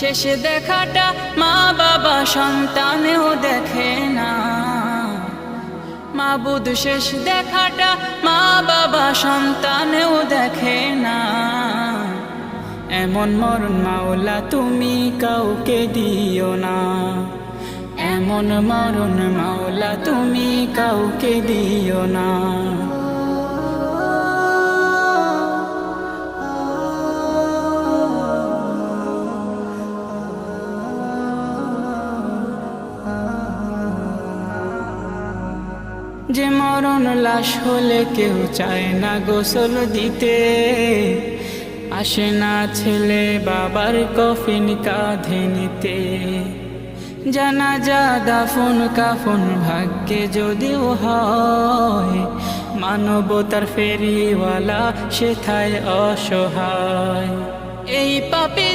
শেষ দেখাটা মা বাবা সন্তানেও দেখে না। মাবুদ শেষ দেখাটা মা বাবা সন্তানেও দেখে না। এমন মরণ মাওলা তুমি কাউকে দিও না। এমন মরণ মাওলা তুমি কাউকে দিও না। যে মরণ লাশ হলে কেউ চায় না গোসল দিতে, আসে না ছেলে বাবার কফিন কাঁধে নিতে। জানাজা দাফন কাফন ভাগ্যে যদিও হয়, মানবতার ফেরিওয়ালা সেথায় অসহায়। এই পাপী